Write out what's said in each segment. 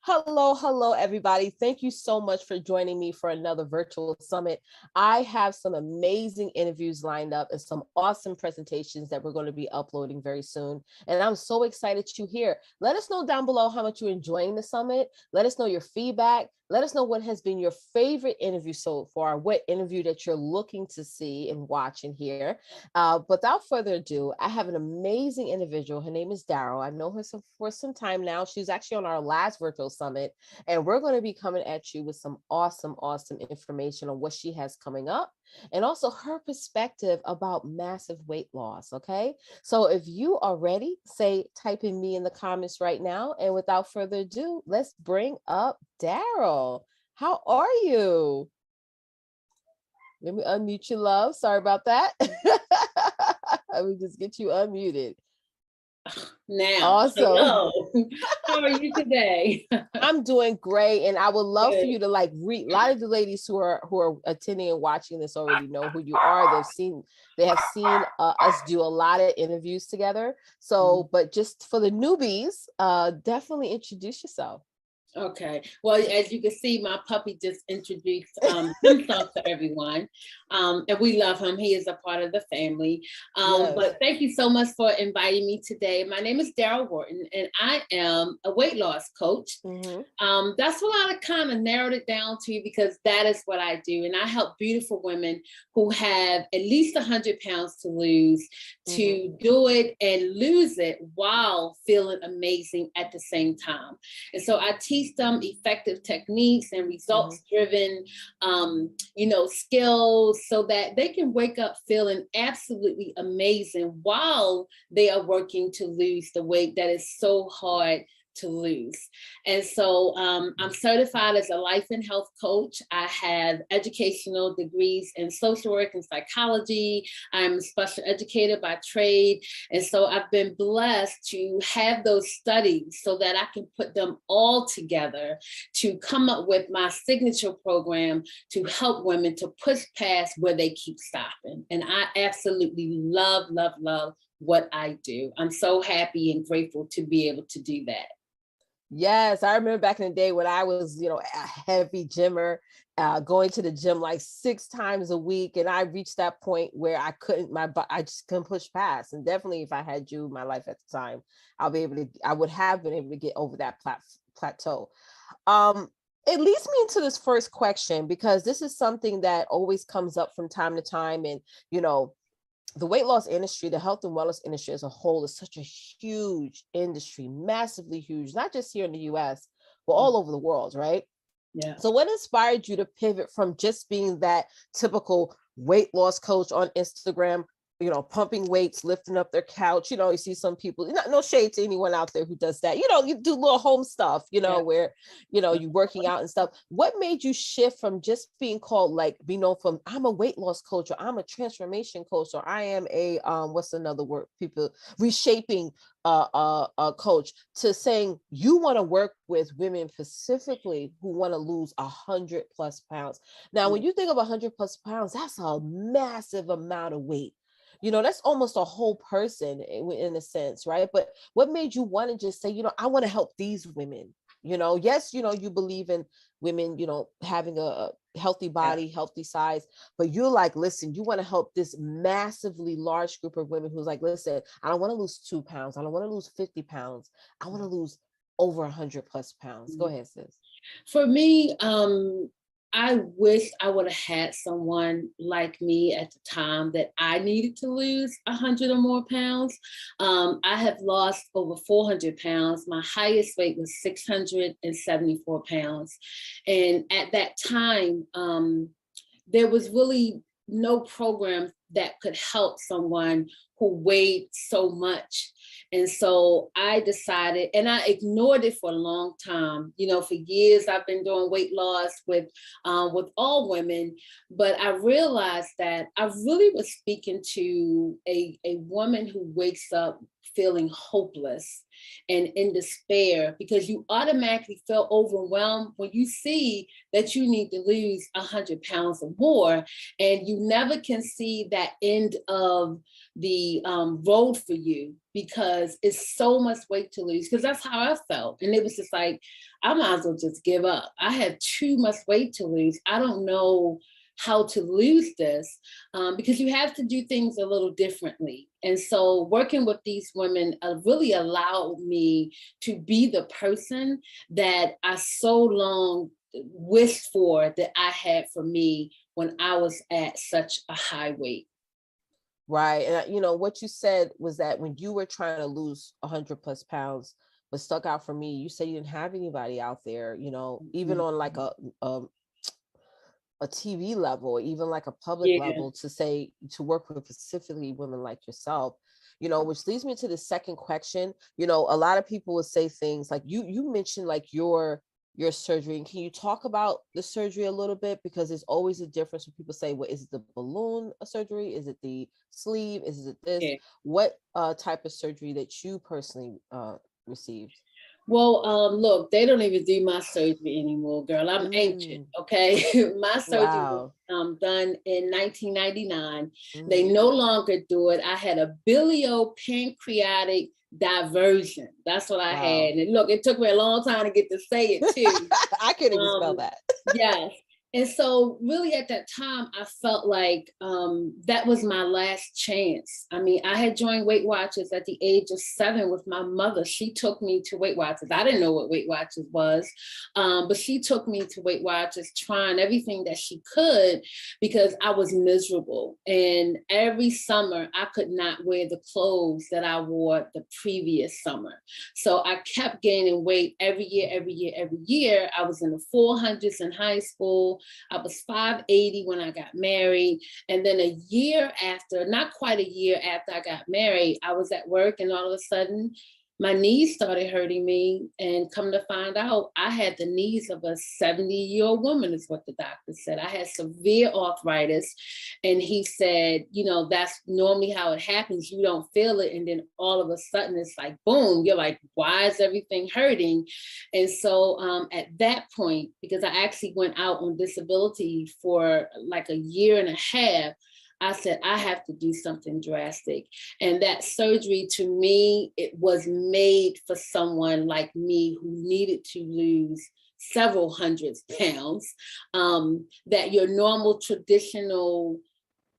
Hello, everybody. Thank you so much for joining me for another virtual summit. I have some amazing interviews lined up and some awesome presentations that we're going to be uploading very soon. And I'm so excited you're here. Let us know down below how much you're enjoying the summit. Let us know your feedback. Let us know what has been your favorite interview so far, what interview that you're looking to see and watch and hear. Without further ado, I have an amazing individual. Her name is Daryll. I know her for some time now. She's actually on our last virtual summit, and we're going to be coming at you with some awesome information on what she has coming up and also her perspective about massive weight loss. Okay. So if you are ready, type in me in the comments right now. And without further ado, let's bring up Daryll. How are you? Let me unmute you, love. Sorry about that. Let me just get you unmuted. Now, awesome. Hello. How are you today? I'm doing great, and I would love for you to read. A lot of the ladies who are attending and watching this already know who you are. They have seen us do a lot of interviews together. So, but just for the newbies, definitely introduce yourself. Okay. Well, as you can see, my puppy just introduced himself to everyone. And we love him. He is a part of the family. Yes. But thank you so much for inviting me today. My name is Daryll Wharton, and I am a weight loss coach. Mm-hmm. That's why I kind of narrowed it down to you, because that is what I do. And I help beautiful women who have at least 100 pounds to lose to do it and lose it while feeling amazing at the same time. And so I teach them effective techniques and results-driven, skills so that they can wake up feeling absolutely amazing while they are working to lose the weight that is so hard to lose. And so I'm certified as a life and health coach. I have educational degrees in social work and psychology. I'm a special educator by trade. And so I've been blessed to have those studies so that I can put them all together to come up with my signature program to help women to push past where they keep stopping. And I absolutely love what I do. I'm so happy and grateful to be able to do that. Yes, I remember back in the day when I was, a heavy gymmer, going to the gym like 6 times a week, and I reached that point where I just couldn't push past. And definitely, if I had you in my life at the time, I would have been able to get over that plateau. It leads me into this first question, because this is something that always comes up from time to time, and the weight loss industry, the health and wellness industry as a whole, is such a huge industry, massively huge, not just here in the US, but all over the world, right? Yeah. So what inspired you to pivot from just being that typical weight loss coach on Instagram, pumping weights, lifting up their couch? You see some people, no shade to anyone out there who does that. You do little home stuff, where, you're working out and stuff. What made you shift from just being called, be known from, I'm a weight loss coach, or I'm a transformation coach, or I am a, what's another word, people, reshaping coach, to saying you want to work with women specifically who want to lose 100+ pounds? Now, when you think of 100+ pounds, that's a massive amount of weight. That's almost a whole person in a sense, right? But what made you want to just say, I want to help these women? Yes, you believe in women, having a healthy body, healthy size, but you're like, listen, you want to help this massively large group of women who's like, listen, I don't want to lose 2 pounds. I don't want to lose 50 pounds. I want to lose over 100+ pounds. Go ahead, sis. For me, I wish I would have had someone like me at the time that I needed to lose 100 or more pounds. I have lost over 400 pounds. My highest weight was 674 pounds. And at that time, there was really no program that could help someone who weighed so much. And so I decided, and I ignored it for a long time. For years I've been doing weight loss with all women, but I realized that I really was speaking to a woman who wakes up feeling hopeless and in despair, because you automatically feel overwhelmed when you see that you need to lose 100 pounds or more, and you never can see that end of the road for you, because it's so much weight to lose. Because that's how I felt, and it was just like, I might as well just give up. I have too much weight to lose. I don't know how to lose this, because you have to do things a little differently. And so working with these women really allowed me to be the person that I so long wished for, that I had for me when I was at such a high weight. Right. And you know, what you said was that when you were trying to lose 100+ pounds, what stuck out for me, you said you didn't have anybody out there, you know, even on like a TV level, or even like a public level, to say, to work with specifically women like yourself, you know, which leads me to the second question. You know, a lot of people would say things like, you mentioned like your surgery, and can you talk about the surgery a little bit? Because there's always a difference when people say, well, is it the balloon surgery, is it the sleeve, is it this? Yeah. What type of surgery that you personally received? Well, look, they don't even do my surgery anymore, girl. I'm ancient, okay? My surgery was Wow. done in 1999. They Mm. no longer do it. I had a biliopancreatic diversion. That's what I Wow. had. And look, it took me a long time to get to say it too. I can't even spell that. Yes. And so really at that time, I felt like that was my last chance. I mean, I had joined Weight Watchers at the age of 7 with my mother. She took me to Weight Watchers. I didn't know what Weight Watchers was, but she took me to Weight Watchers, trying everything that she could, because I was miserable. And every summer, I could not wear the clothes that I wore the previous summer. So I kept gaining weight every year, every year, every year. I was in the 400s in high school. I was 580 when I got married. And then a year after, not quite a year after I got married, I was at work, and all of a sudden my knees started hurting me. And come to find out, I had the knees of a 70-year-old woman, is what the doctor said. I had severe arthritis. And he said, you know, that's normally how it happens. You don't feel it. And then all of a sudden it's like, boom, you're like, why is everything hurting? And so at that point, because I actually went out on disability for like a year and a half, I said, I have to do something drastic. And that surgery, to me, it was made for someone like me who needed to lose several hundreds pounds, that your normal traditional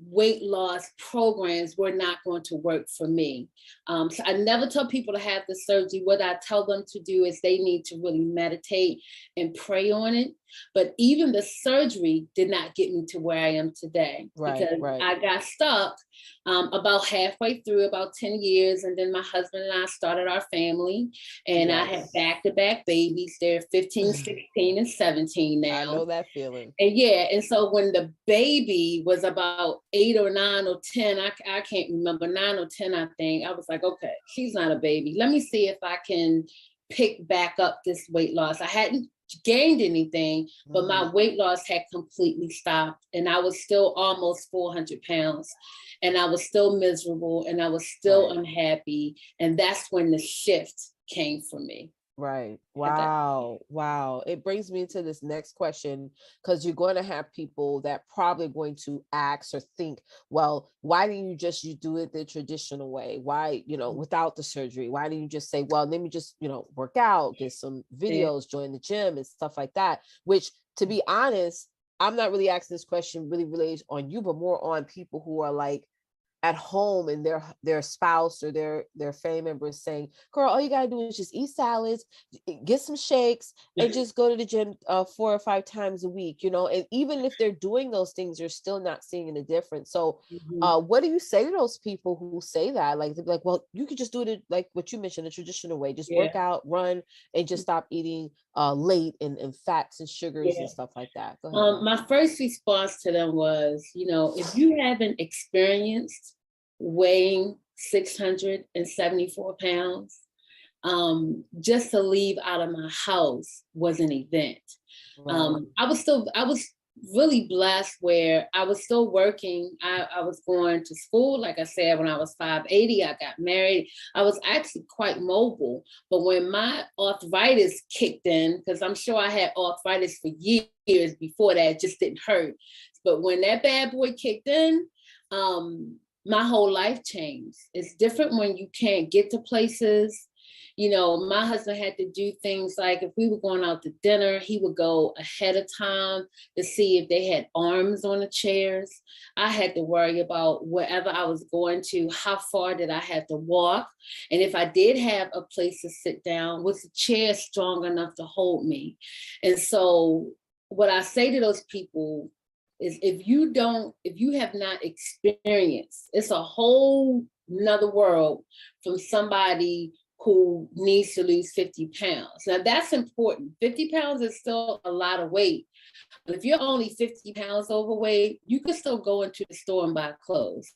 weight loss programs were not going to work for me. So I never tell people to have the surgery. What I tell them to do is they need to really meditate and pray on it. But even the surgery did not get me to where I am today, because I got stuck about halfway through, about 10 years. And then my husband and I started our family, and I had back-to-back babies. They're 15, 16, and 17 now. I know that feeling. And yeah, and so when the baby was about 8 or 9 or 10, I can't remember, 9 or 10, I think, I was like, okay, she's not a baby. Let me see if I can pick back up this weight loss. I hadn't gained anything, but my weight loss had completely stopped. And I was still almost 400 pounds. And I was still miserable, and I was still unhappy. And that's when the shift came for me. Right. Wow. Wow. It brings me to this next question, because you're going to have people that probably going to ask or think, well, why didn't you do it the traditional way? Why, you know, without the surgery? Why didn't you just say, well, let me just, you know, work out, get some videos, join the gym and stuff like that? Which, to be honest, I'm not really asking this question really related on you, but more on people who are like at home, and their spouse or their family member is saying, girl, all you gotta do is just eat salads, get some shakes, and just go to the gym 4 or 5 times a week, you know. And even if they're doing those things, you're still not seeing a difference. So what do you say to those people who say that? Like, they're like, well, you could just do it like what you mentioned, the traditional way, just work out, run, and just stop eating late and fats and sugars and stuff like that. Go ahead. My first response to them was, you know, if you haven't experienced weighing 674 pounds, just to leave out of my house was an event. I was really blessed where I was still working. I was going to school. Like I said, when I was 5'80", I got married. I was actually quite mobile. But when my arthritis kicked in, because I'm sure I had arthritis for years before that, it just didn't hurt. But when that bad boy kicked in, my whole life changed. It's different when you can't get to places. You know, my husband had to do things like if we were going out to dinner, he would go ahead of time to see if they had arms on the chairs. I had to worry about wherever I was going to, how far did I have to walk? And if I did have a place to sit down, was the chair strong enough to hold me? And so what I say to those people is if you have not experienced, it's a whole nother world from somebody who needs to lose 50 pounds. Now that's important. 50 pounds is still a lot of weight. But if you're only 50 pounds overweight, you can still go into the store and buy clothes.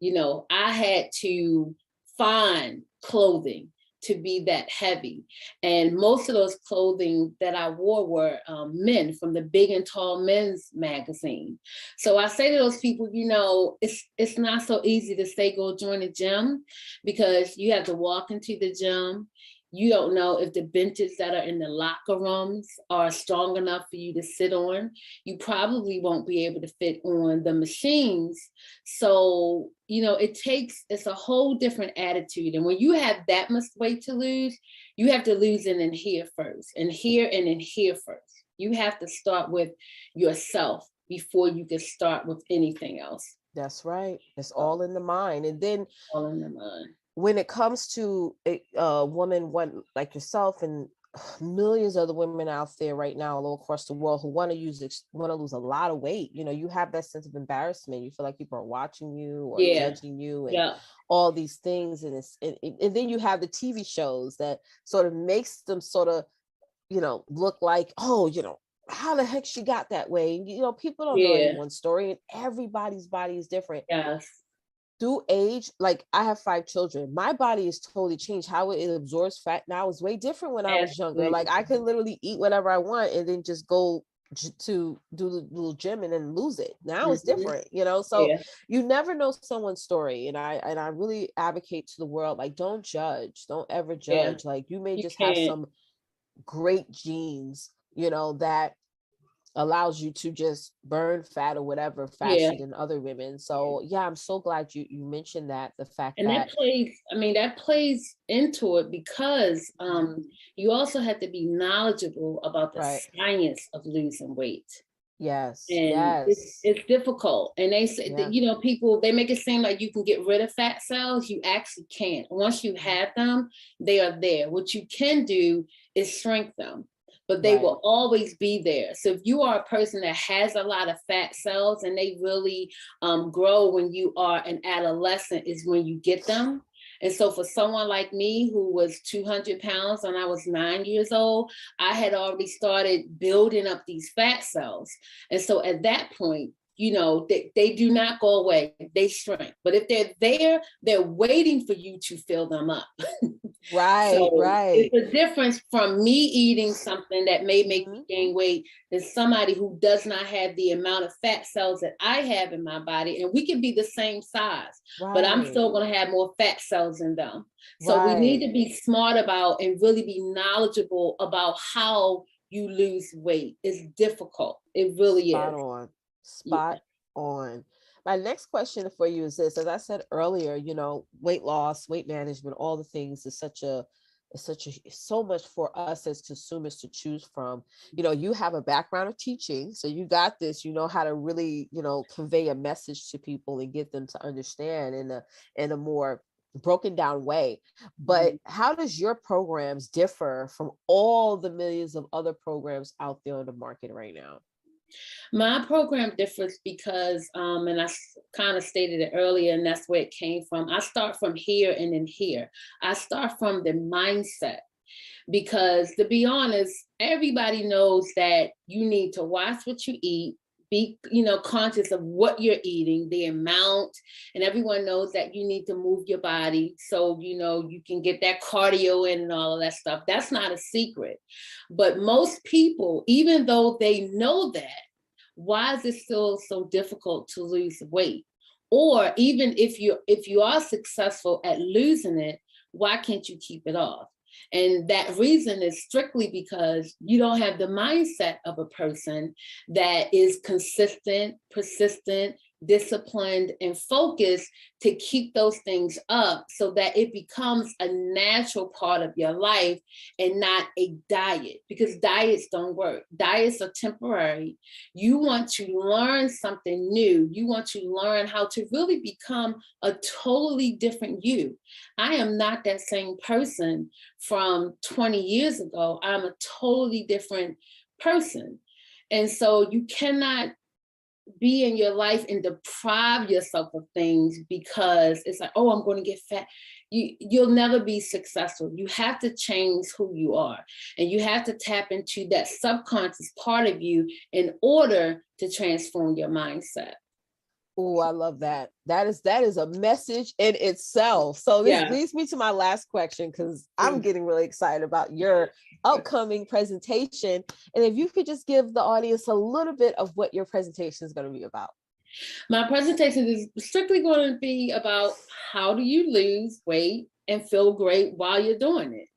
You know, I had to find clothing to be that heavy. And most of those clothing that I wore were men from the Big and Tall Men's magazine. So I say to those people, you know, it's not so easy to say go join the gym because you have to walk into the gym. You don't know if the benches that are in the locker rooms are strong enough for you to sit on. You probably won't be able to fit on the machines. So, you know, it's a whole different attitude. And when you have that much weight to lose, you have to lose it in here first, and here and in here first. You have to start with yourself before you can start with anything else. That's right. It's all in the mind. And then all in the mind. When it comes to a woman like yourself and millions of other women out there right now all across the world who want to lose a lot of weight, you know, you have that sense of embarrassment. You feel like people are watching you or judging you and all these things. And and then you have the TV shows that sort of makes them sort of, you know, look like, oh, you know, how the heck she got that way? And, you know, people don't know anyone's story, and everybody's body is different. Yes. Through age, like I have 5 children, my body is totally changed. How it absorbs fat now is way different when I was younger. Like I could literally eat whatever I want and then just go to do the little gym and then lose it. Now it's different, you know. So you never know someone's story, and I really advocate to the world, like, don't judge, don't ever judge. Like you may just have some great genes, you know, that allows you to just burn fat or whatever faster than other women. So I'm so glad you mentioned that, the fact and that plays into it because you also have to be knowledgeable about the science of losing weight. Yes. And it's difficult. And they say that, you know, people, they make it seem like you can get rid of fat cells. You actually can't. Once you have them, they are there. What you can do is shrink them, but they will always be there. So if you are a person that has a lot of fat cells and they really grow when you are an adolescent is when you get them. And so for someone like me who was 200 pounds when I was 9 years old, I had already started building up these fat cells. And so at that point, you know, they do not go away, they shrink. But if they're there, they're waiting for you to fill them up. It's a difference from me eating something that may make me gain weight than somebody who does not have the amount of fat cells that I have in my body. And we can be the same size, but I'm still going to have more fat cells in them. So we need to be smart about and really be knowledgeable about how you lose weight. It's difficult. It really is. Spot on. My next question for you is this: as I said earlier, you know, weight loss, weight management, all the things is so much for us as consumers to choose from. You know, you have a background of teaching, so you got this, you know how to really, you know, convey a message to people and get them to understand in a more broken down way. But how does your programs differ from all the millions of other programs out there on the market right now? My program differs because, and I kind of stated it earlier, and that's where it came from. I start from here and in here. I start from the mindset because, to be honest, everybody knows that you need to watch what you eat, be, you know, conscious of what you're eating, the amount, and everyone knows that you need to move your body so, you know, you can get that cardio in and all of that stuff. That's not a secret. But most people, even though they know that, why is it still so difficult to lose weight? Or even if you are successful at losing it, why can't you keep it off? And that reason is strictly because you don't have the mindset of a person that is consistent, persistent, disciplined, and focused to keep those things up so that it becomes a natural part of your life and not a diet, because diets don't work. Diets are temporary. You want to learn something new. You want to learn how to really become a totally different you. I am not that same person from 20 years ago. I'm a totally different person. And so you cannot be in your life and deprive yourself of things because it's like, oh, I'm going to get fat. You'll never be successful. You have to change who you are, and you have to tap into that subconscious part of you in order to transform your mindset. Oh, I love that. That is a message in itself. So this leads me to my last question, because I'm getting really excited about your upcoming presentation. And if you could just give the audience a little bit of what your presentation is going to be about. My presentation is strictly going to be about how do you lose weight and feel great while you're doing it.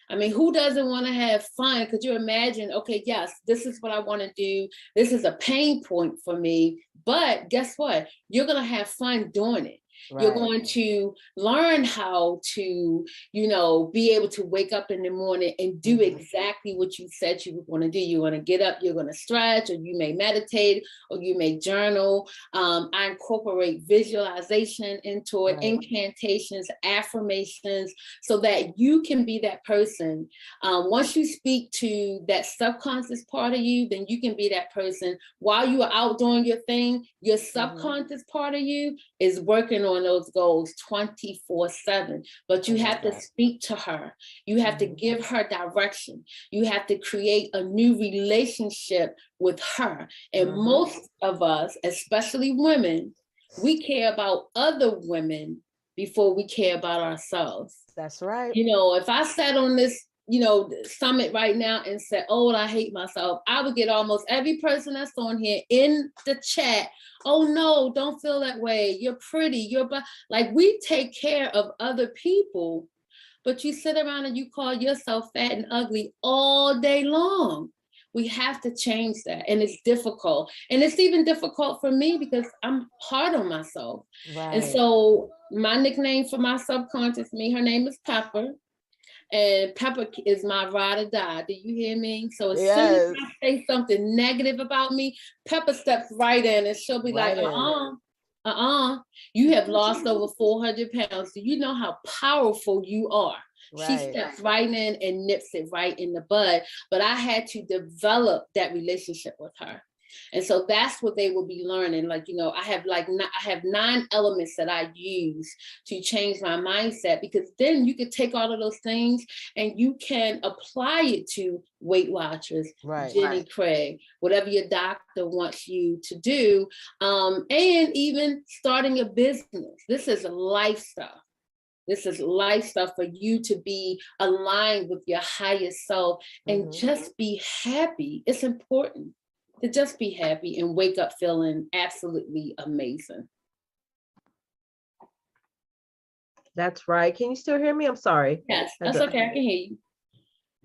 I mean, who doesn't want to have fun? Could you imagine, okay, yes, this is what I want to do. This is a pain point for me. But guess what? You're going to have fun doing it. Right. You're going to learn how to, be able to wake up in the morning and do exactly what you said you were going to do. You're going to get up, you're going to stretch, or you may meditate, or you may journal. I incorporate visualization into it, incantations, affirmations, so that you can be that person. Once you speak to that subconscious part of you, then you can be that person while you are out doing your thing. Your subconscious part of you is working on those goals 24/7, but you have to speak to her. You have to give her direction. You have to create a new relationship with her. And most of us, especially women, we care about other women before we care about ourselves. That's right. If I sat on this summit right now and said, oh, I hate myself, I would get almost every person that's on here in the chat. Oh no, don't feel that way. You're pretty. Like, we take care of other people, but you sit around and you call yourself fat and ugly all day long. We have to change that. And it's difficult. And it's even difficult for me because I'm hard on myself. Right. And so my nickname for my subconscious me, her name is Pepper. And Pepper is my ride or die. Do you hear me? So as soon as I say something negative about me, Pepper steps right in and she'll be like, you have lost over 400 pounds. Do you know how powerful you are? Right. She steps right in and nips it right in the bud. But I had to develop that relationship with her. And so that's what they will be learning. Like, I have 9 elements that I use to change my mindset, because then you can take all of those things and you can apply it to Weight Watchers, Jenny Craig, whatever your doctor wants you to do, and even starting a business. This is life stuff. This is life stuff for you to be aligned with your highest self and just be happy. It's important to just be happy and wake up feeling absolutely amazing. That's right. Can you still hear me? I'm sorry. Yes, that's okay. I can hear you.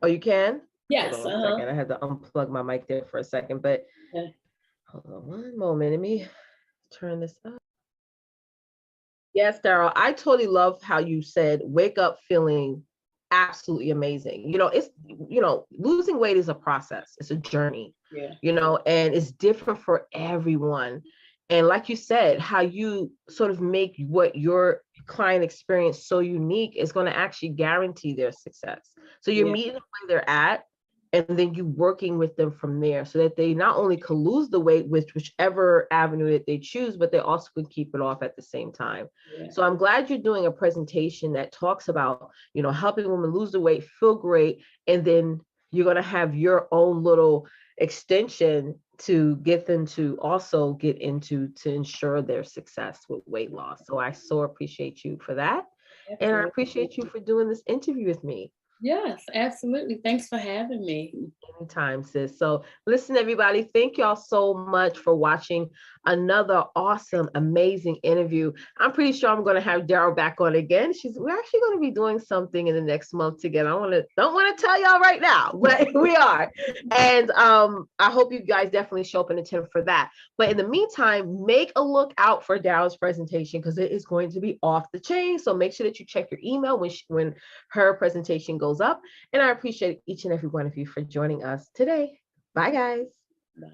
Oh, you can? Yes. Hold on a second. I had to unplug my mic there for a second, but hold on one moment. Let me turn this up. Yes, Daryll, I totally love how you said wake up feeling absolutely amazing. It's losing weight is a process. It's a journey. And it's different for everyone. And like you said, how you sort of make what your client experience so unique is going to actually guarantee their success. So you're meeting them where they're at, and then you working with them from there so that they not only can lose the weight with whichever avenue that they choose, but they also can keep it off at the same time. So I'm glad you're doing a presentation that talks about, helping women lose the weight, feel great, and then you're going to have your own little extension to get them to also get into to ensure their success with weight loss. So I so appreciate you for that. Absolutely. And I appreciate you for doing this interview with me. Yes, absolutely. Thanks for having me. Anytime, sis. So listen, everybody, thank y'all so much for watching another awesome, amazing interview. I'm pretty sure I'm going to have Daryll back on again. We're actually going to be doing something in the next month together. Don't want to tell y'all right now, but we are. And I hope you guys definitely show up and attend for that. But in the meantime, make a look out for Daryl's presentation because it is going to be off the chain. So make sure that you check your email when her presentation goes up. And I appreciate each and every one of you for joining us today. Bye, guys. Bye.